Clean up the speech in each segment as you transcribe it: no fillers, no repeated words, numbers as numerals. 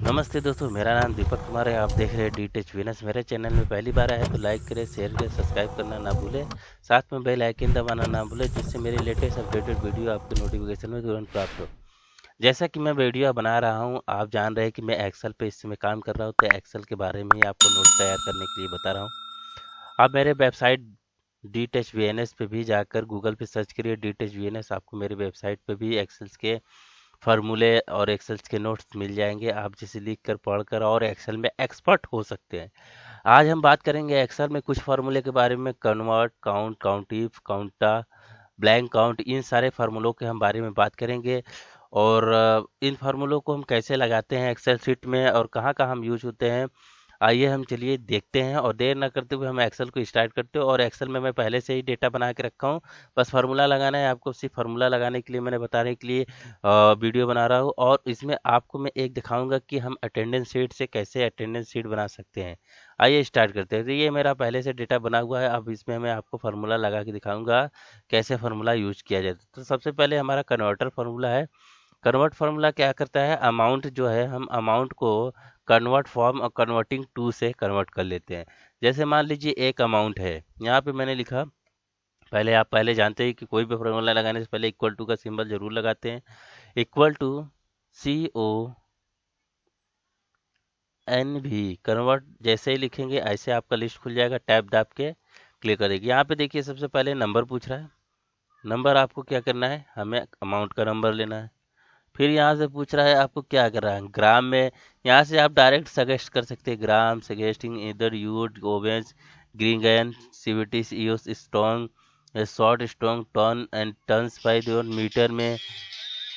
नमस्ते दोस्तों, मेरा नाम दीपक कुमार है। आप देख रहे हैं डी टेच वीनस। मेरे चैनल में पहली बार आए तो लाइक करें, शेयर करें, सब्सक्राइब करना ना भूलें। साथ में बेल आइकन दबाना ना भूलें, जिससे मेरी लेटेस्ट अपडेटेड वीडियो आपके नोटिफिकेशन में तुरंत प्राप्त हो। जैसा कि मैं वीडियो बना रहा हूं, आप जान रहे हैं कि मैं एक्सेल पे इस समय काम कर रहा हूं, तो एक्सेल के बारे में ही आपको नोट्स तैयार करने के लिए बता रहा हूँ। आप मेरे website D टेच V N S पे भी जाकर गूगल पे सर्च करिए डी टेच वी एन एस। आपको मेरे वेबसाइट पे भी एक्सेल्स के फार्मूले और एक्सेल्स के नोट्स मिल जाएंगे। आप जिसे लिख कर पढ़कर और एक्सेल में एक्सपर्ट हो सकते हैं। आज हम बात करेंगे एक्सेल में कुछ फार्मूले के बारे में। कन्वर्ट, काउंट, काउंटिव, काउंटा, ब्लैंक काउंट, इन सारे फार्मूलों के हम बारे में बात करेंगे। और इन फार्मूलों को हम कैसे लगाते हैं एक्सेल शीट में और कहाँ कहाँ हम यूज होते हैं, आइए हम चलिए देखते हैं। और देर ना करते हुए हम एक्सेल को स्टार्ट करते हैं। और एक्सेल में मैं पहले से ही डेटा बना के रखा हूँ, बस फार्मूला लगाना है आपको। सिर्फ फार्मूला लगाने के लिए मैंने बताने के लिए वीडियो बना रहा हूँ। और इसमें आपको मैं एक दिखाऊंगा कि हम अटेंडेंस शीट से कैसे अटेंडेंस शीट बना सकते हैं। आइए स्टार्ट करते हैं। तो ये मेरा पहले से डेटा बना हुआ है। अब इसमें मैं आपको फार्मूला लगा के दिखाऊंगा कैसे फार्मूला यूज किया जाता है। तो सबसे पहले हमारा कन्वर्टर फार्मूला है। कन्वर्ट फार्मूला क्या करता है, अमाउंट जो है, हम अमाउंट को कन्वर्ट फॉर्म और कन्वर्टिंग टू से कन्वर्ट कर लेते हैं। जैसे मान लीजिए एक अमाउंट है, यहाँ पे मैंने लिखा। पहले आप पहले जानते हैं कि कोई भी फार्मूला लगाने से पहले इक्वल टू का सिंबल जरूर लगाते हैं। इक्वल टू CONV कन्वर्ट जैसे ही लिखेंगे ऐसे आपका लिस्ट खुल जाएगा। टैब दाब के क्लिक करेंगे। यहाँ पे देखिए सबसे पहले नंबर पूछ रहा है। नंबर आपको क्या करना है, हमें अमाउंट का नंबर लेना है। फिर यहाँ से पूछ रहा है आपको क्या कर रहा है, ग्राम में। यहाँ से आप डायरेक्ट सजेस्ट कर सकते हैं, ग्राम, सजेस्टिंग इधर यूट ओवेंस ग्रीगन सीविटिस यूस strong short strong ton and tons by your meter में।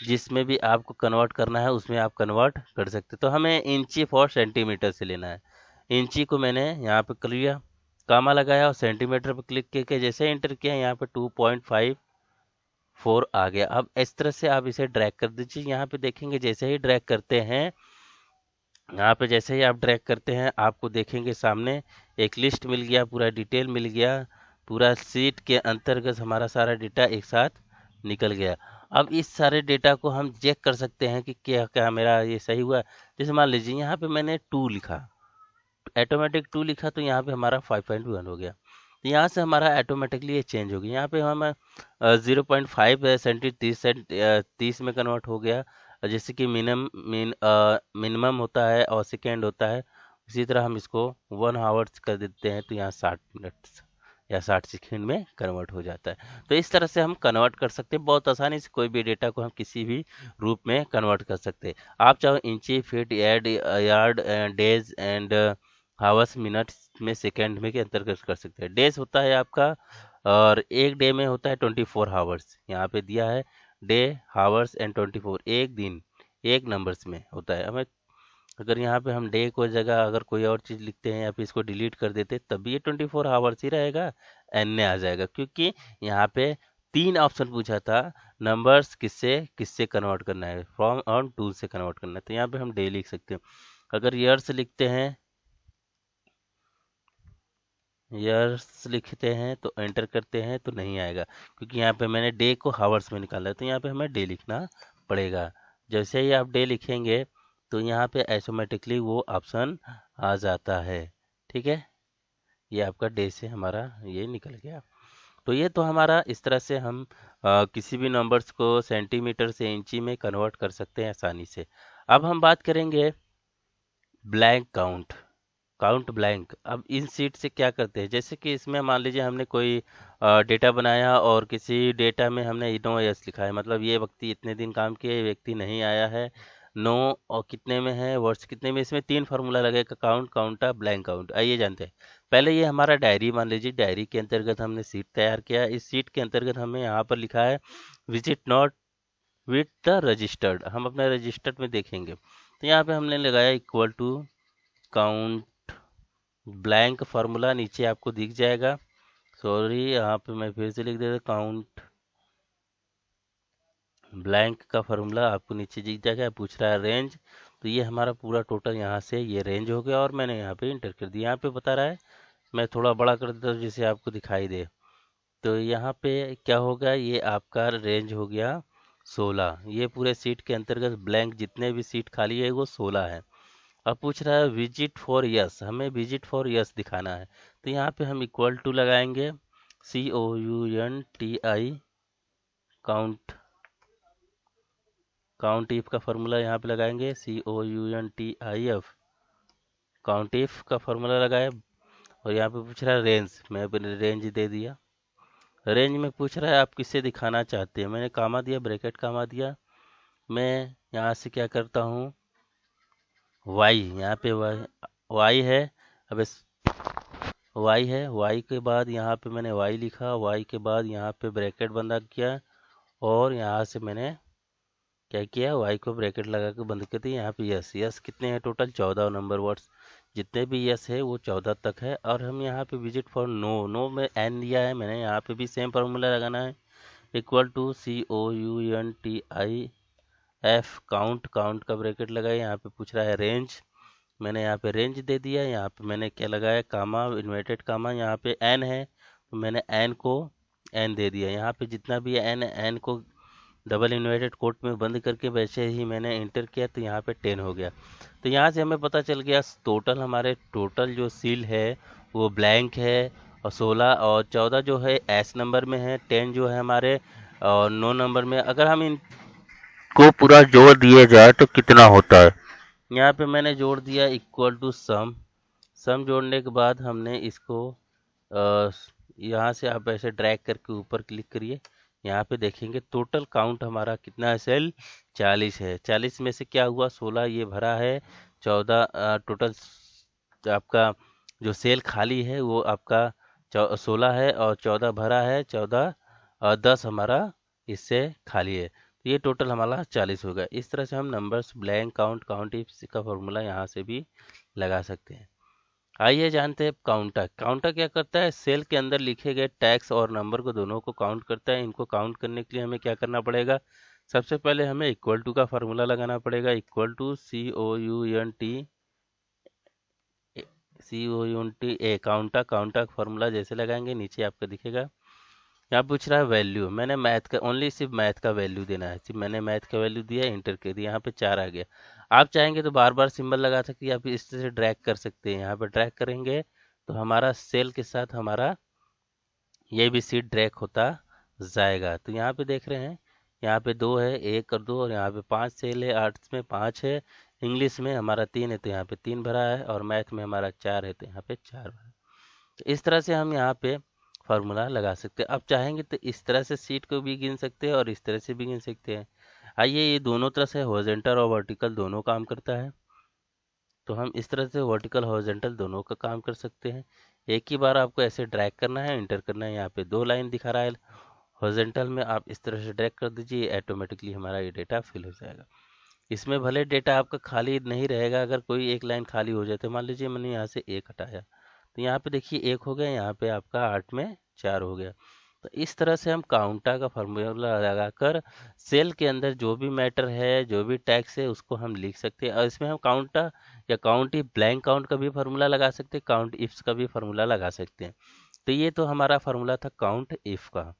जिसमें भी आपको कन्वर्ट करना है उसमें आप कन्वर्ट कर सकते हैं। तो हमें इंची फॉर सेंटीमीटर से लेना है। इंची को मैंने यहाँ पे कर लिया, कामा लगाया और सेंटीमीटर पर क्लिक करके जैसे एंटर किया, यहाँ पे 2.54 आ गया। अब इस तरह से आप इसे ड्रैग कर दीजिए। यहाँ पे देखेंगे जैसे ही ड्रैग करते हैं, यहाँ पे जैसे ही आप ड्रैग करते हैं आपको देखेंगे सामने एक लिस्ट मिल गया, पूरा डिटेल मिल गया। पूरा सीट के अंतर्गत हमारा सारा डेटा एक साथ निकल गया। अब इस सारे डेटा को हम चेक कर सकते हैं कि क्या क्या मेरा ये सही हुआ। जैसे मान लीजिए यहाँ पे मैंने 2 लिखा, ऑटोमेटिक 2 लिखा, तो यहाँ पे हमारा 5.1 हो गया। तो यहाँ से हमारा ऑटोमेटिकली ये चेंज हो गया। यहाँ पे हम 0.5 सेंटी 30 में कन्वर्ट हो गया। जैसे कि मिनिमम होता है और सेकेंड होता है, उसी तरह हम इसको 1 आवर्स कर देते हैं, तो यहाँ 60 मिनट या 60 सेकेंड में कन्वर्ट हो जाता है। तो इस तरह से हम कन्वर्ट कर सकते हैं बहुत आसानी से। कोई भी डेटा को हम किसी भी रूप में कन्वर्ट कर सकते हैं। आप चाहो इंची, feet, yard, days and hours, minutes में, सेकेंड में के अंतर्गत कर सकते हैं। डेज होता है आपका, और एक डे में होता है 24 आवर्स। यहाँ पे दिया है डे, हावर्स एंड 24, एक दिन एक नंबर्स में होता है। हमें अगर यहाँ पे हम डे को जगह अगर कोई और चीज़ लिखते हैं या फिर इसको डिलीट कर देते तब भी ये 24 आवर्स ही रहेगा, एन आ जाएगा। क्योंकि यहाँ पे 3 ऑप्शन पूछा था, नंबर्स किससे किससे कन्वर्ट करना है, फ्रॉम ऑन टू से कन्वर्ट करना है। तो यहाँ पे हम डे लिख सकते हैं। अगर ईयर्स लिखते हैं, ईयर्स लिखते हैं तो एंटर करते हैं तो नहीं आएगा, क्योंकि यहाँ पे मैंने डे को हावर्स में निकाला है। तो यहाँ पे हमें डे लिखना पड़ेगा। जैसे ही आप डे लिखेंगे तो यहाँ पे ऑटोमेटिकली वो ऑप्शन आ जाता है। ठीक है, ये आपका डे से हमारा ये निकल गया। तो ये तो हमारा इस तरह से हम किसी भी नंबर्स को सेंटीमीटर से इंची में कन्वर्ट कर सकते हैं आसानी से। अब हम बात करेंगे ब्लैंक काउंट, काउंट ब्लैंक। अब इन सीट से क्या करते हैं, जैसे कि इसमें मान लीजिए हमने कोई डेटा बनाया और किसी डेटा में हमने नो यस लिखा है, मतलब ये व्यक्ति इतने दिन काम किए, ये व्यक्ति नहीं आया है। नो और कितने में है, वर्ड्स कितने में, इसमें 3 फार्मूला लगेगा, काउंट, काउंटा, ब्लैंक काउंट। आइए जानते हैं। पहले ये हमारा डायरी मान लीजिए, डायरी के अंतर्गत हमने सीट तैयार किया। इस सीट के अंतर्गत हमें यहाँ पर लिखा है visit not with the registered. हम अपने रजिस्टर्ड में देखेंगे तो यहाँ पे हमने लगाया equal to count blank formula, नीचे आपको दिख जाएगा। सॉरी, यहाँ पे मैं फिर से लिख देता, काउंट ब्लैंक का फार्मूला आपको नीचे दिख जाएगा। पूछ रहा है रेंज, तो ये हमारा पूरा टोटल यहाँ से ये रेंज हो गया और मैंने यहाँ पे इंटर कर दिया। यहाँ पे बता रहा है, मैं थोड़ा बड़ा कर देता हूँ जिससे आपको दिखाई दे। तो यहाँ पे क्या होगा, ये आपका रेंज हो गया 16। ये पूरे सीट के अंतर्गत ब्लैंक जितने भी सीट खाली है वो 16 है। अब पूछ रहा है विजिट फॉर यस, हमें विजिट फॉर यस दिखाना है। तो यहाँ पे हम इक्वल टू लगाएंगे COUNTI काउंट, काउंट इफ का फॉर्मूला यहाँ पे लगाएंगे COUNTIF काउंट इफ का फॉर्मूला लगाए। और यहाँ पे पूछ रहा है रेंज, मैं रेंज दे दिया। रेंज में पूछ रहा है आप किससे दिखाना चाहते हैं, मैंने कामा दिया, ब्रैकेट कामा दिया। मैं यहाँ से क्या करता हूँ, वाई, यहाँ पे वाई है। अब इस वाई है, वाई के बाद यहाँ पे मैंने वाई लिखा, वाई के बाद यहाँ पे ब्रैकेट बंद किया, और यहाँ से मैंने क्या किया, वाई को ब्रैकेट लगा के बंद कर दिया। यहाँ पे यस, यस कितने हैं टोटल 14 नंबर वर्ड्स, जितने भी यस है वो 14 तक है। और हम यहाँ पे विजिट फॉर नो, नो में एन दिया है मैंने, यहाँ पे भी सेम फार्मूला लगाना है equal to COUNTIF count, count का ब्रैकेट लगाए। यहाँ पे पूछ रहा है रेंज, मैंने यहाँ पे रेंज दे दिया। यहाँ पे मैंने क्या लगाया, कामा, इन्वर्टेड कामा, यहाँ पे एन है तो मैंने एन को एन दे दिया। यहाँ पे जितना भी एन, एन को डबल इन्वर्टेड कोट में बंद करके वैसे ही मैंने इंटर किया तो यहाँ पे 10 हो गया। तो यहाँ से हमें पता चल गया टोटल, हमारे टोटल जो सील है वो ब्लैंक है, और 16 और 14 जो है एस नंबर में है, 10 जो है हमारे और 9 नंबर में। अगर हम इनको पूरा जोड़ दिए जाए तो कितना होता है, यहाँ पे मैंने जोड़ दिया इक्वल टू सम। सम जोड़ने के बाद हमने इसको यहाँ से आप ऐसे ड्रैग करके ऊपर क्लिक करिए, यहाँ पे देखेंगे टोटल काउंट हमारा कितना है, सेल 40 है। 40 में से क्या हुआ, 16 ये भरा है, 14 टोटल आपका जो सेल खाली है वो आपका 16 है, और 14 भरा है, 14 और 10 हमारा इससे खाली है। तो ये टोटल हमारा 40 होगा। इस तरह से हम numbers blank, count, count if का फॉर्मूला यहाँ से भी लगा सकते हैं। आइए जानते हैं काउंटर। काउंटर क्या करता है, सेल के अंदर लिखे गए टैक्स और नंबर को दोनों को काउंट करता है। इनको काउंट करने के लिए हमें क्या करना पड़ेगा, सबसे पहले हमें इक्वल टू का फार्मूला लगाना पड़ेगा equal to COUNT counter, counter का फार्मूला जैसे लगाएंगे नीचे आपको दिखेगा। यहाँ पूछ रहा है वैल्यू, मैंने मैथ का ओनली सिर्फ मैथ का वैल्यू देना है, सिर्फ मैंने मैथ का वैल्यू दिया, इंटर कर दिया, यहाँ पे 4 आ गया। आप चाहेंगे तो बार बार सिंबल लगा सकते हैं या फिर इस तरह से ड्रैग कर सकते हैं। यहाँ पे ड्रैग करेंगे तो हमारा सेल के साथ हमारा ये भी सीट ड्रैग होता जाएगा। तो यहाँ पे देख रहे हैं, यहाँ पे 2 है, 1 और 2, और यहाँ पे 5 सेल है, आर्ट्स में 5 है, इंग्लिश में हमारा 3 है तो यहाँ पे 3 भरा है, और मैथ में हमारा 4 है तो यहाँ पे 4 भरा है। तो इस तरह से हम यहाँ पे फार्मूला लगा सकते हैं। अब चाहेंगे तो इस तरह से सीट को भी गिन सकते हैं और इस तरह से भी गिन सकते हैं। आइए, ये दोनों तरह से हॉरिजॉन्टल और वर्टिकल दोनों काम करता है, तो हम इस तरह से वर्टिकल हॉरिजॉन्टल दोनों का काम कर सकते हैं। एक ही बार आपको ऐसे ड्रैग करना है, इंटर करना है। यहाँ पे 2 लाइन दिखा रहा है हॉरिजॉन्टल में, आप इस तरह से ड्रैग कर दीजिए, ऑटोमेटिकली हमारा ये डेटा फिल हो जाएगा। इसमें भले डेटा आपका खाली नहीं रहेगा, अगर कोई एक लाइन खाली हो जाए तो मान लीजिए मैंने यहाँ से 1 हटाया तो यहाँ पे देखिए 1 हो गया, यहाँ पे आपका 8 में 4 हो गया। तो इस तरह से हम काउंटर का फार्मूला लगाकर सेल के अंदर जो भी मैटर है, जो भी टैक्स है, उसको हम लिख सकते हैं। और इसमें हम काउंटर या काउंट इफ ब्लैंक काउंट का भी फार्मूला लगा सकते हैं, काउंट इफ्स का भी फार्मूला लगा सकते हैं। तो ये तो हमारा फार्मूला था काउंट इफ का।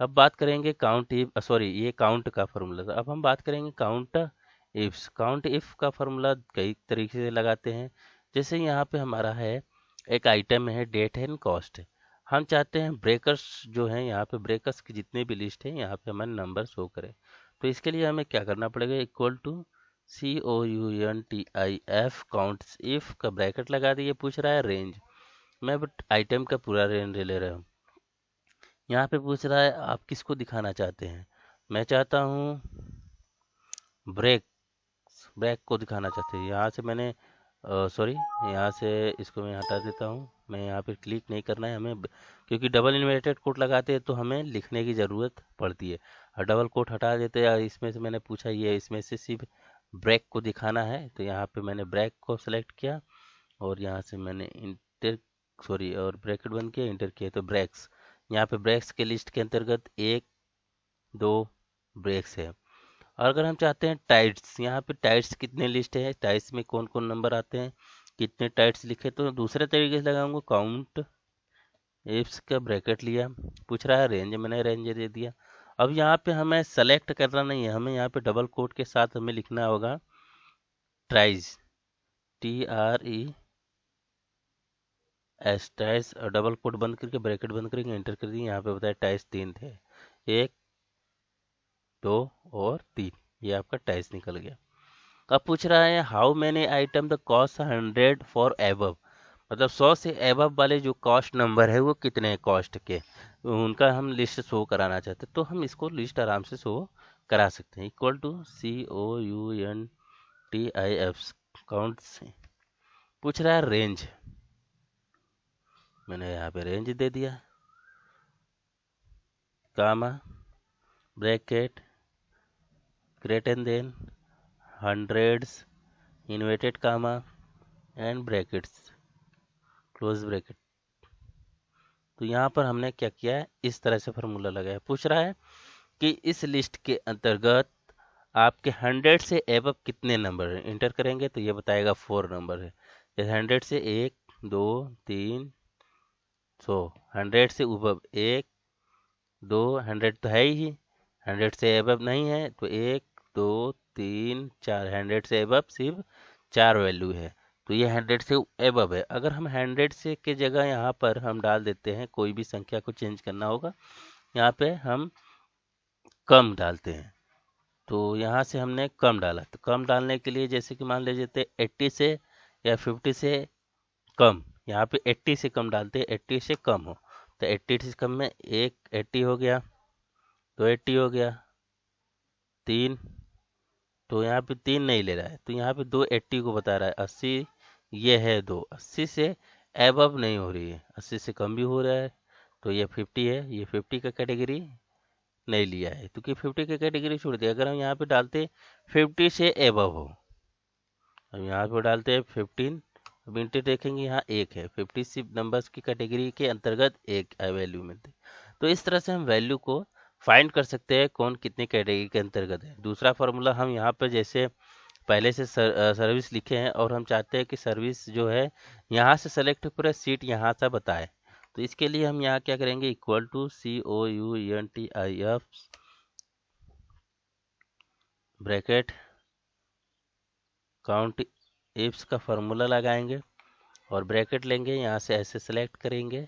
अब बात करेंगे काउंट इफ, सॉरी ये काउंट का फार्मूला था। अब हम बात करेंगे काउंट इफ्स। काउंट इफ का फार्मूला कई तरीके से लगाते हैं। जैसे यहाँ पे हमारा है एक आइटम है, डेट है एंड कॉस्ट है। हम चाहते हैं ब्रेकर्स जो हैं, यहाँ पे ब्रेकर्स की जितने भी लिस्ट है यहाँ पे हमारे नंबर शो करें। तो इसके लिए हमें क्या करना पड़ेगा, equal to COUNTIF count if का ब्रैकेट लगा दिए। पूछ रहा है रेंज, मैं बट आइटम का पूरा रेंज ले रहा हूँ। यहाँ पे पूछ रहा है आप किसको दिखाना चाहते हैं, मैं चाहता हूँ ब्रेक, ब्रेक को दिखाना चाहते हैं। यहाँ से मैंने सॉरी, यहाँ से इसको मैं हटा देता हूँ। मैं यहाँ पे क्लिक नहीं करना है हमें, क्योंकि डबल इन्वर्टेड कोट लगाते हैं तो हमें लिखने की ज़रूरत पड़ती है। और डबल कोट हटा देते हैं। इसमें से मैंने पूछा ये इसमें से सिर्फ ब्रेक को दिखाना है, तो यहाँ पे मैंने ब्रेक को सेलेक्ट किया, और यहाँ से मैंने इंटर सॉरी और ब्रैकेट बंद किया, इंटर किया, तो ब्रेक्स, यहाँ पे ब्रेक्स के लिस्ट के अंतर्गत 1 2 ब्रेक्स है। और अगर हम चाहते हैं टाइट्स, यहाँ पे टाइट्स कितने लिस्ट है, टाइट्स में कौन कौन नंबर आते हैं, कितने टाइट्स लिखे, तो दूसरे तरीके से लगाऊंगा, काउंट इफ्स का ब्रैकेट लिया। पूछ रहा है रेंज, मैंने रेंज दे दिया। अब यहाँ पे हमें सेलेक्ट करना नहीं है, हमें यहाँ पे डबल कोट के साथ हमें लिखना होगा ट्राइज, TRES, टाइस, और डबल कोट बंद करके ब्रैकेट बंद करके एंटर कर दिए। यहाँ पे बताया टाइस 3 थे, 1 2 और 3, ये आपका टाइस निकल गया। अब पूछ रहा है how many item the cost 100 for above, मतलब 100 से एबव वाले जो कॉस्ट नंबर है वो कितने कॉस्ट के, उनका हम लिस्ट शो कराना चाहते हैं। तो हम इसको लिस्ट आराम से शो करा सकते हैं। इक्वल टू COUNTIF काउंट से पूछ रहा है रेंज, मैंने यहाँ पे रेंज दे दिया, comma bracket greater than hundreds inverted comma and brackets close bracket. तो यहाँ पर हमने क्या किया है, इस तरह से फार्मूला लगाया। पूछ रहा है कि इस लिस्ट के अंतर्गत आपके 100 से एबव कितने नंबर हैं, इंटर करेंगे तो ये बताएगा 4 नंबर है। जैसे 100 से 1 2 3 100, 100 से ऊपर 1 2, 100 तो है ही, 100 से एबव नहीं है तो 1 2 3 4, 100 से एबव सिर्फ 4 वैल्यू है, तो ये 100 से एबव है। अगर हम 100 से के जगह यहाँ पर हम डाल देते हैं, कोई भी संख्या को चेंज करना होगा, यहाँ पे हम कम डालते हैं, तो यहाँ से हमने कम डाला। तो कम डालने के लिए जैसे कि मान लीजिए 80 से या 50 से कम, यहाँ पे 80 से कम डालते हैं, 80 से कम हो, तो 80 से कम में एक 80 हो गया, 2 80 हो गया, 3, तो यहाँ पे 3 नहीं ले रहा है, तो यहाँ पे 2 80 को बता रहा है, 80 ये है 2, 80 से एबव नहीं हो रही है, 80 से कम भी हो रहा है, तो ये 50 है, ये 50 का कैटेगरी नहीं लिया है, क्योंकि 50 की कैटेगरी छोड़ दिया। अगर हम यहाँ पे डालते 50 से एबव हो, अब यहाँ पे डालते हैं 15, अब इंटर देखेंगे यहाँ 1 है, 50 सिर्फ नंबर्स की कैटेगरी के अंतर्गत एक वैल्यू मिलती है। तो इस तरह से हम वैल्यू को फाइंड कर सकते हैं कौन कितनी कैटेगरी के अंतर्गत है। दूसरा फार्मूला हम यहाँ पे जैसे पहले से सर्विस लिखे हैं और हम चाहते हैं कि सर्विस जो है यहाँ से सेलेक्ट पूरा सीट यहाँ से बताए, तो इसके लिए हम यहाँ क्या करेंगे, equal to COUNTIF bracket count ifs का फार्मूला लगाएंगे और ब्रैकेट लेंगे, यहाँ से ऐसे सेलेक्ट करेंगे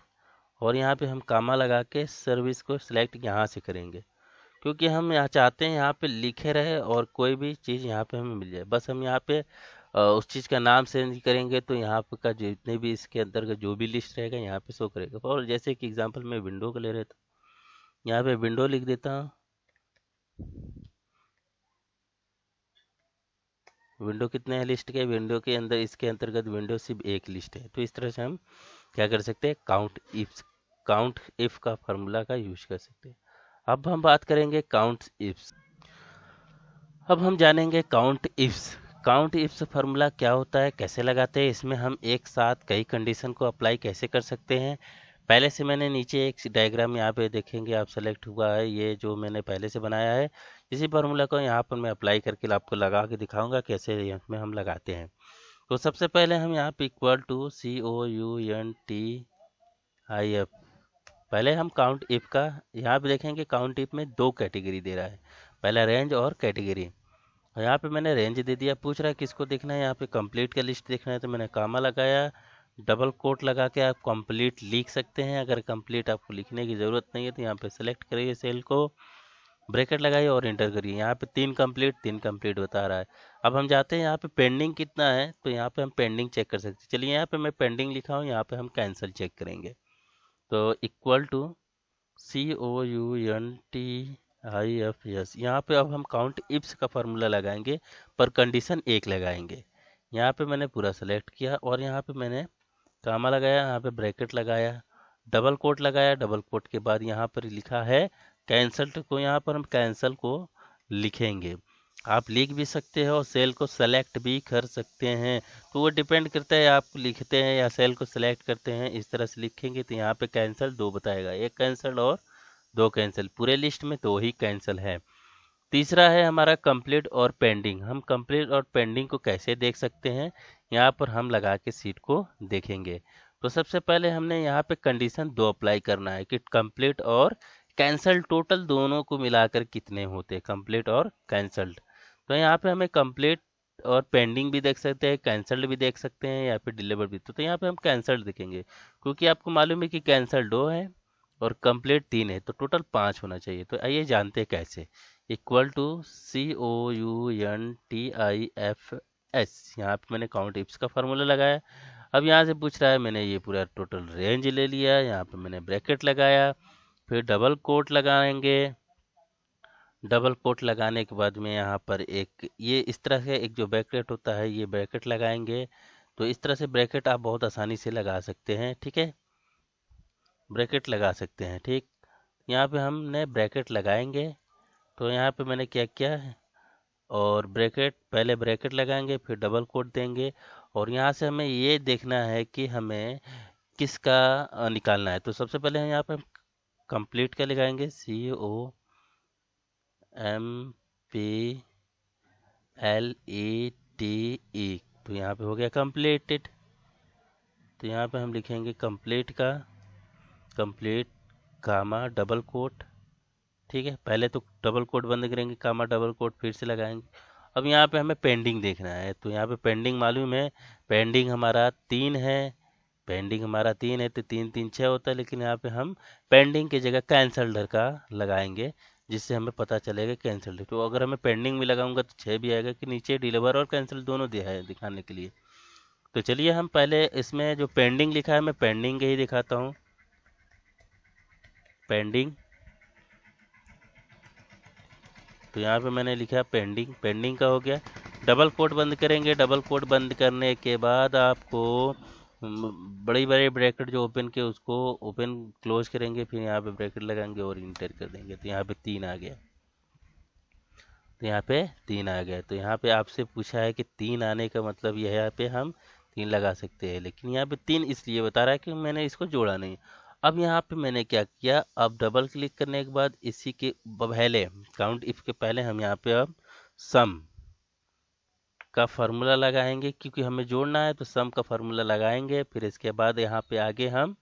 और यहाँ पे हम कामा लगा के सर्विस को सिलेक्ट यहाँ से करेंगे, क्योंकि हम यहाँ चाहते हैं यहाँ पे लिखे रहे और कोई भी चीज़ यहाँ पे हमें मिल जाए। बस हम यहाँ पे उस चीज़ का नाम चेंज करेंगे तो यहाँ पे का जितने भी इसके अंतर्गत जो भी लिस्ट रहेगा यहाँ पे शो करेगा। और जैसे कि एग्जांपल मैं विंडो का ले रहा था, यहाँ पे विंडो लिख देता हूँ, विंडो कितने हैं लिस्ट के, विंडो के अंदर इसके अंतर्गत विंडो सिर्फ एक लिस्ट है। तो इस तरह से हम क्या कर सकते हैं, काउंट इफ का फार्मूला का यूज कर सकते हैं। अब हम बात करेंगे काउंट इफ्स। अब हम जानेंगे काउंट इफ्स फार्मूला क्या होता है, कैसे लगाते हैं, इसमें हम एक साथ कई कंडीशन को अप्लाई कैसे कर सकते हैं। पहले से मैंने नीचे एक डायग्राम यहाँ पे देखेंगे आप सेलेक्ट हुआ है, ये जो मैंने पहले से बनाया है, इसी फार्मूला को यहाँ पर मैं अप्लाई करके आपको लगा के दिखाऊंगा कैसे इसमें हम लगाते हैं। तो सबसे पहले हम यहाँ पे इक्वल टू COUNTIF, पहले हम काउंट इफ का यहाँ पे देखेंगे, काउंट इफ में 2 कैटेगरी दे रहा है, पहला रेंज और कैटेगरी। यहाँ पे मैंने रेंज दे दिया, पूछ रहा है किसको देखना है, यहाँ पे कंप्लीट का लिस्ट देखना है, तो मैंने कामा लगाया, डबल कोट लगा के आप कंप्लीट लिख सकते हैं। अगर कंप्लीट आपको लिखने की ज़रूरत नहीं है तो यहाँ पे सेलेक्ट करिए सेल को, ब्रैकेट लगाइए और इंटर करिए। यहाँ पे 3 कंप्लीट बता रहा है। अब हम जाते हैं यहाँ पे पेंडिंग कितना है, तो यहाँ पे हम पेंडिंग चेक कर सकते हैं। चलिए यहाँ पे मैं पेंडिंग लिखा हूँ, यहाँ पे हम कैंसिल चेक करेंगे, तो इक्वल टू COUNTIFS, यहाँ पे अब हम काउंट इफ्स का फार्मूला लगाएंगे पर कंडीशन 1 लगाएंगे। यहाँ पे मैंने पूरा सेलेक्ट किया और यहाँ पे मैंने कामा लगाया, यहाँ पे ब्रैकेट लगाया, डबल कोट लगाया, डबल कोट के बाद यहाँ पर लिखा है कैंसल, को यहाँ पर हम कैंसल को लिखेंगे। आप लिख भी सकते हो और सेल को सेलेक्ट भी कर सकते हैं, तो वो डिपेंड करता है आप लिखते हैं या सेल को सेलेक्ट करते हैं। इस तरह से लिखेंगे तो यहाँ पे कैंसल 2 बताएगा, 1 कैंसल और 2 कैंसिल, पूरे लिस्ट में 2 ही कैंसिल है। तीसरा है हमारा कंप्लीट और पेंडिंग। हम कंप्लीट और पेंडिंग को कैसे देख सकते हैं, यहाँ पर हम लगा के सीट को देखेंगे। तो सबसे पहले हमने यहाँ पे कंडीशन 2 अप्लाई करना है कि कंप्लीट और कैंसल टोटल दोनों को मिलाकर कितने होते हैं, कंप्लीट और कैंसल्ड। तो यहाँ पे हमें कंप्लीट और पेंडिंग भी देख सकते हैं, कैंसल्ड भी देख सकते हैं, या फिर डिलीवर भी। तो यहाँ पे हम कैंसल्ड देखेंगे, क्योंकि आपको मालूम है कि कैंसल्ड 2 है और कंप्लीट 3 है, तो टोटल 5 होना चाहिए। तो आइए जानते हैं कैसे। इक्वल टू COUNTIFS, यहाँ पे मैंने काउंट इफ्स का फार्मूला लगाया। अब यहाँ से पूछ रहा है, मैंने ये पूरा टोटल रेंज ले लिया, यहाँ पे मैंने ब्रैकेट लगाया, फिर डबल कोट लगाएंगे। डबल कोट लगाने के बाद में यहाँ पर एक ये इस तरह से एक जो ब्रैकेट होता है, ये ब्रैकेट लगाएंगे। तो इस तरह से ब्रैकेट आप बहुत आसानी से लगा सकते हैं, ठीक है, ब्रैकेट लगा सकते हैं, ठीक। यहाँ पे हमने ब्रैकेट लगाएंगे। तो यहाँ पे मैंने क्या किया है, और ब्रैकेट पहले ब्रैकेट लगाएंगे, फिर डबल कोट देंगे। और यहाँ से हमें ये देखना है कि हमें किसका निकालना है। तो सबसे पहले हम यहाँ पे कंप्लीट का लगाएंगे, COMPLETE। तो यहाँ पे हो गया कंप्लीटेड। तो यहाँ पे हम लिखेंगे कंप्लीट का, कंप्लीट कामा डबल कोट, ठीक है। पहले तो डबल कोट बंद करेंगे, कामा डबल कोट फिर से लगाएंगे। अब यहाँ पे हमें पेंडिंग देखना है। तो यहाँ पे पेंडिंग मालूम है, पेंडिंग हमारा 3 है। पेंडिंग हमारा 3 है, तो 3 3 6 होता है, लेकिन यहाँ पे हम पेंडिंग की जगह कैंसल्ड का लगाएंगे, जिससे हमें पता चलेगा कैंसल्ड। तो अगर हमें पेंडिंग भी लगाऊंगा तो 6 भी आएगा, कि नीचे डिलीवर और कैंसिल दोनों दिया है दिखाने के लिए। तो चलिए हम पहले इसमें जो पेंडिंग लिखा है, मैं पेंडिंग ही दिखाता हूँ। पेंडिंग, तो यहाँ पे मैंने लिखा पेंडिंग, पेंडिंग का हो गया। डबल कोट बंद करेंगे, डबल कोट बंद करने के बाद आपको बड़े बड़े ब्रैकेट जो ओपन के उसको ओपन क्लोज करेंगे, फिर यहाँ पे ब्रैकेट लगाएंगे और इंटर कर देंगे। तो यहाँ पे 3 आ गया। तो यहाँ पे 3 आ गया। तो यहाँ पे आपसे पूछा है कि 3 आने का मतलब यह है, यहाँ पे हम 3 लगा सकते हैं, लेकिन यहाँ पे 3 इसलिए बता रहा है कि मैंने इसको जोड़ा नहीं। अब यहाँ पे मैंने क्या किया, अब डबल क्लिक करने के बाद इसी के पहले काउंट इफ के पहले हम यहाँ पे अब सम का फार्मूला लगाएंगे, क्योंकि हमें जोड़ना है। तो सम का फार्मूला लगाएंगे, फिर इसके बाद यहाँ पे आगे हम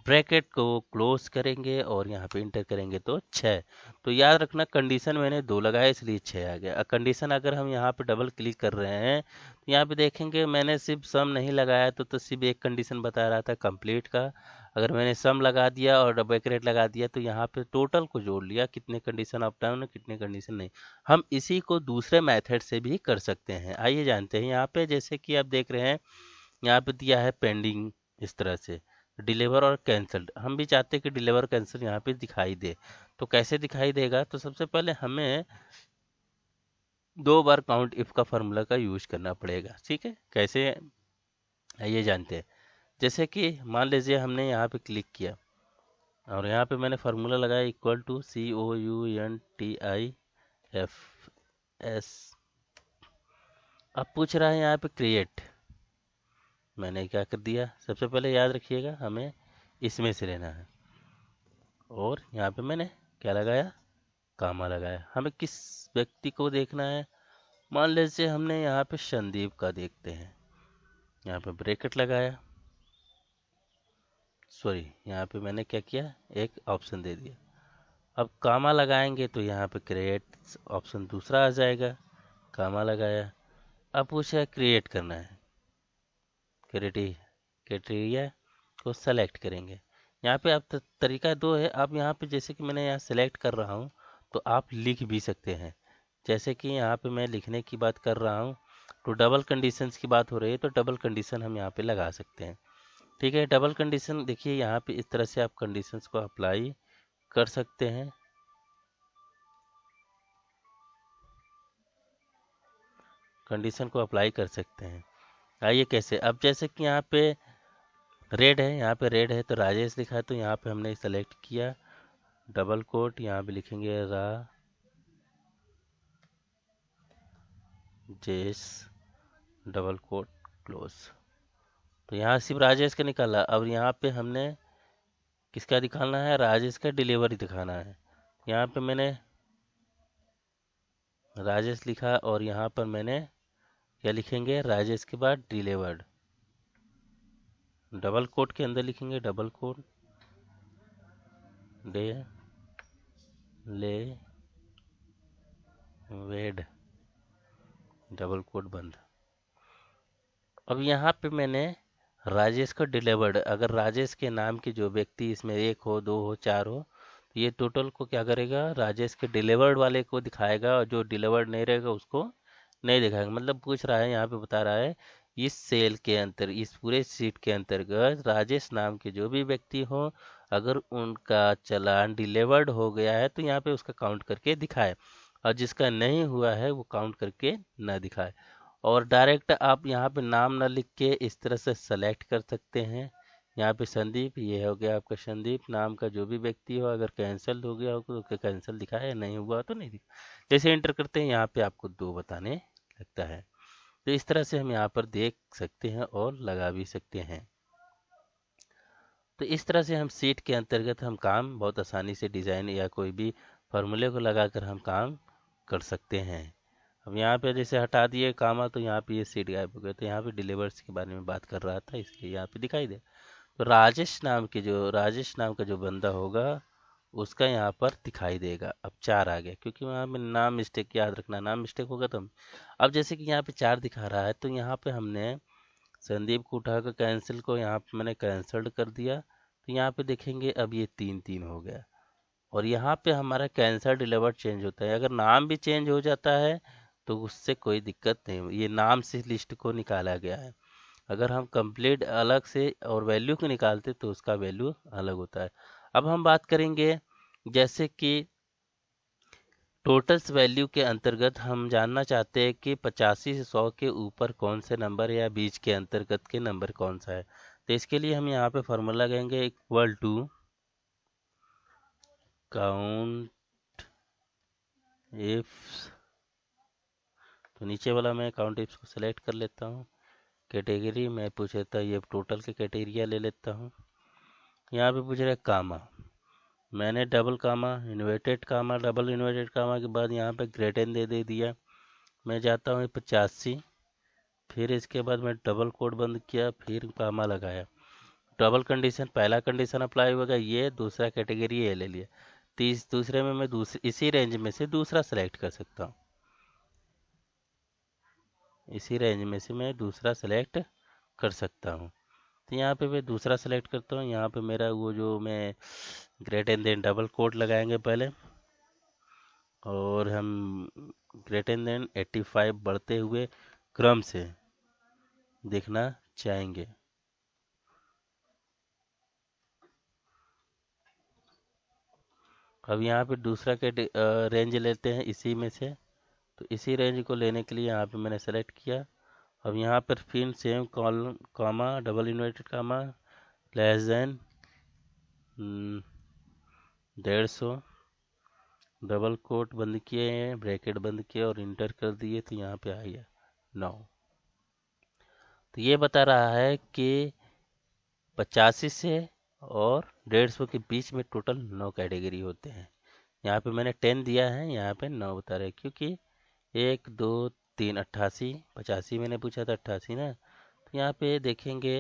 ब्रैकेट को क्लोज करेंगे और यहाँ पे इंटर करेंगे, तो 6। तो याद रखना कंडीशन मैंने 2 लगाया, इसलिए 6 आ गया। कंडीशन अगर हम यहाँ पे डबल क्लिक कर रहे हैं, तो यहाँ पे देखेंगे मैंने सिर्फ सम नहीं लगाया, तो सिर्फ एक कंडीशन बता रहा था कंप्लीट का। अगर मैंने सम लगा दिया और डबल ब्रैकेट लगा दिया, तो यहाँ पे टोटल को जोड़ लिया, कितने कंडीशन अप डाउन है, कितने कंडीशन नहीं। हम इसी को दूसरे मेथड से भी कर सकते हैं। आइए जानते हैं। यहाँ पे जैसे कि आप देख रहे हैं, यहाँ पे दिया है पेंडिंग, इस तरह से डिलीवर और कैंसल्ड। हम भी चाहते हैं कि डिलीवर कैंसिल यहाँ पे दिखाई दे। तो कैसे दिखाई देगा, तो सबसे पहले हमें 2 बार काउंट इफ का फार्मूला का यूज करना पड़ेगा, ठीक है। कैसे, ये जानते हैं। जैसे कि मान लीजिए हमने यहाँ पे क्लिक किया और यहाँ पे मैंने फार्मूला लगाया, इक्वल टू COUNTIFS। अब पूछ रहा है यहाँ पे क्रिएट, मैंने क्या कर दिया, सबसे पहले याद रखिएगा हमें इसमें से लेना है। और यहाँ पे मैंने क्या लगाया, कामा लगाया। हमें किस व्यक्ति को देखना है, मान लीजिए हमने यहाँ पे संदीप का देखते हैं। यहाँ पे ब्रैकेट लगाया, सॉरी यहाँ पे मैंने क्या किया, एक ऑप्शन दे दिया। अब कामा लगाएंगे तो यहाँ पे क्रिएट ऑप्शन दूसरा आ जाएगा, कामा लगाया। अब पूछा क्रिएट करना है, क्राइटेरिया को सेलेक्ट करेंगे। यहाँ पे आप तरीका 2 है। आप यहाँ पे जैसे कि मैंने यहाँ सेलेक्ट कर रहा हूँ, तो आप लिख भी सकते हैं। जैसे कि यहाँ पे मैं लिखने की बात कर रहा हूँ, तो डबल कंडीशंस की बात हो रही है, तो डबल कंडीशन हम यहाँ पे लगा सकते हैं, ठीक है। डबल कंडीशन देखिए यहाँ पे इस तरह से आप कंडीशंस को अप्लाई कर सकते हैं। कंडीशन को अप्लाई कर सकते हैं। आइए कैसे, अब जैसे कि यहाँ पे रेड है, यहाँ पे रेड है तो राजेश लिखा है, तो यहाँ पे हमने सेलेक्ट किया, डबल कोट यहाँ पे लिखेंगे राजेश, डबल कोट क्लोज। तो यहाँ सिर्फ राजेश का निकाला। अब यहाँ पे हमने किसका दिखाना है, राजेश का डिलीवरी दिखाना है। यहाँ पे मैंने राजेश लिखा और यहाँ पर मैंने क्या लिखेंगे, राजेश के बाद डिलीवर्ड, डबल कोट के अंदर लिखेंगे डबल कोट डे ले वेड डबल कोट बंद। अब यहाँ पे मैंने राजेश को डिलीवर्ड, अगर राजेश के नाम के जो व्यक्ति इसमें 1 हो 2 हो 4 हो तो ये टोटल को क्या करेगा, राजेश के डिलीवर्ड वाले को दिखाएगा और जो डिलीवर्ड नहीं रहेगा उसको नहीं दिखाएगा। मतलब पूछ रहा है यहाँ पे, बता रहा है इस सेल के अंतर, इस पूरे सीट के अंतर्गत राजेश नाम के जो भी व्यक्ति हो, अगर उनका चालान डिलीवर्ड हो गया है तो यहाँ पे उसका काउंट करके दिखाए, और जिसका नहीं हुआ है वो काउंट करके ना दिखाए। और डायरेक्ट आप यहाँ पे नाम ना लिख के इस तरह से सेलेक्ट कर सकते हैं। यहाँ पे संदीप, ये हो गया आपका संदीप नाम का जो भी व्यक्ति हो, अगर कैंसिल हो गया हो तो कैंसिल दिखाए, नहीं हुआ तो नहीं दिखा। जैसे एंटर करते हैं यहाँ पे आपको 2 बताने लगता है। तो इस तरह से हम यहाँ पर देख सकते हैं और लगा भी सकते हैं। तो इस तरह से हम सीट के अंतर्गत हम काम बहुत आसानी से डिज़ाइन या कोई भी फार्मूले को लगाकर हम काम कर सकते हैं। अब यहाँ पे जैसे हटा दिए कामा तो यहाँ पे ये सीट गायब हो गया, तो यहाँ पे डिलीवर्स के बारे में बात कर रहा था इसलिए यहाँ पे दिखाई दे। तो राजेश नाम का जो बंदा होगा उसका यहाँ पर दिखाई देगा। अब 4 आ गया क्योंकि वहाँ पे नाम मिस्टेक, याद रखना नाम मिस्टेक होगा तो अब जैसे कि यहाँ पे 4 दिखा रहा है तो यहाँ पे हमने संदीप को उठाकर कैंसिल को यहाँ पे मैंने कैंसल्ड कर दिया, तो यहाँ पे देखेंगे अब ये 3-3 हो गया। और यहाँ पे हमारा कैंसर डिलीवर्ड चेंज होता है, अगर नाम भी चेंज हो जाता है तो उससे कोई दिक्कत नहीं, ये नाम से लिस्ट को निकाला गया है। अगर हम कंप्लीट अलग से और वैल्यू को निकालते तो उसका वैल्यू अलग होता है। अब हम बात करेंगे जैसे कि टोटल्स वैल्यू के अंतर्गत हम जानना चाहते हैं कि 85 से 100 के ऊपर कौन से नंबर या बीच के अंतर्गत के नंबर कौन सा है। तो इसके लिए हम यहाँ पे फॉर्मूला लगाएंगे इक्वल टू काउंट इफ्स। तो नीचे वाला मैं काउंट इफ्स को सिलेक्ट कर लेता हूँ। कैटेगरी मैं पूछ लेता ये टोटल के कैटेगरिया ले लेता हूँ। यहाँ पे पूछ रहा है कामा, मैंने double comma inverted comma double inverted comma के बाद यहाँ पे ग्रेटर दे दिया। मैं जाता हूँ 85, फिर इसके बाद मैं डबल कोड बंद किया, फिर कामा लगाया। डबल कंडीशन, पहला कंडीशन अप्लाई होगा ये, दूसरा कैटेगरी ये ले लिया, दूसरे में मैं इसी रेंज में से दूसरा सेलेक्ट कर सकता हूँ, इसी रेंज में से मैं दूसरा सेलेक्ट कर सकता हूँ। तो यहाँ पे मैं दूसरा सेलेक्ट करता हूँ। यहाँ पे मेरा वो जो मैं ग्रेटर देन डबल कोड लगाएंगे पहले, और हम ग्रेटर देन 85 बढ़ते हुए क्रम से देखना चाहेंगे। अब यहाँ पे दूसरा के रेंज लेते हैं इसी में से, तो इसी रेंज को लेने के लिए यहाँ पे मैंने सेलेक्ट किया। अब यहाँ पर फिर same column comma double inverted comma less than 150, double quote बंद किए हैं, ब्रैकेट बंद किए और इंटर कर दिए, तो यहाँ पे आ गया 9। तो ये बता रहा है कि 85 से और 150 के बीच में टोटल 9 कैटेगरी होते हैं। यहाँ पे मैंने 10 दिया है, यहाँ पे 9 बता रहे हैं क्योंकि 1 2 3 88, 85 मैंने पूछा था 88 ना। तो यहाँ पे देखेंगे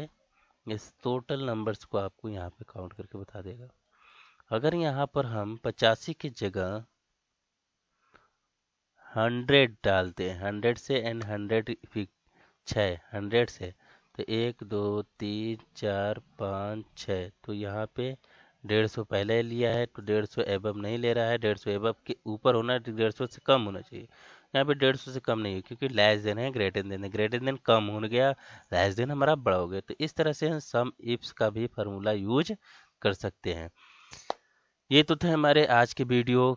इस टोटल नंबर्स को आपको यहाँ पे काउंट करके बता देगा। अगर यहाँ पर हम 85 की जगह 100 डालते हैं, 100 से एंड 100 100 से, तो 1 2 3 4 5 6, तो यहाँ पे 150 पहले लिया है तो 150 एबव नहीं ले रहा है, 150 एबव के ऊपर होना, 150 से कम होना चाहिए। यहाँ पे 150 से कम नहीं है क्योंकि लेस देन है, ग्रेटर देन है, ग्रेटर देन कम हो गया, लेस देन हमारा बड़ा हो गया। तो इस तरह से हम सम इफ्स का भी फार्मूला यूज कर सकते हैं। ये तो थे हमारे आज के वीडियो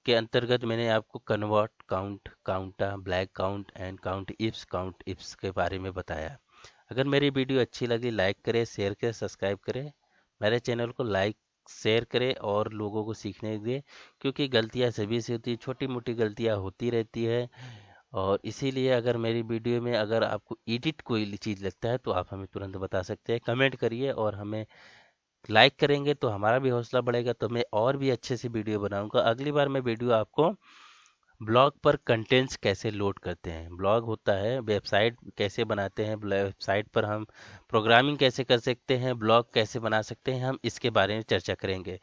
के अंतर्गत, मैंने आपको convert, count, COUNTA, blank count and count ifs के बारे में बताया। अगर मेरी वीडियो अच्छी लगी लाइक करें, शेयर करें, सब्सक्राइब करें, मेरे चैनल को लाइक शेयर करें और लोगों को सीखने दें, क्योंकि गलतियां सभी से होती है, छोटी मोटी गलतियां होती रहती है। और इसीलिए अगर मेरी वीडियो में अगर आपको एडिट कोई चीज़ लगता है तो आप हमें तुरंत बता सकते हैं, कमेंट करिए और हमें लाइक करेंगे तो हमारा भी हौसला बढ़ेगा, तो मैं और भी अच्छे से वीडियो बनाऊंगा। अगली बार मैं वीडियो आपको ब्लॉग पर कंटेंट्स कैसे लोड करते हैं, ब्लॉग होता है वेबसाइट कैसे बनाते हैं, वेबसाइट पर हम प्रोग्रामिंग कैसे कर सकते हैं, ब्लॉग कैसे बना सकते हैं, हम इसके बारे में चर्चा करेंगे।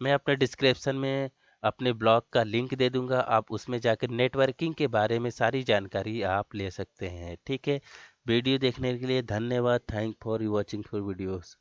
मैं अपने डिस्क्रिप्शन में अपने ब्लॉग का लिंक दे दूंगा, आप उसमें जाकर नेटवर्किंग के बारे में सारी जानकारी आप ले सकते हैं। ठीक है, वीडियो देखने के लिए धन्यवाद। Thank for you watching for videos.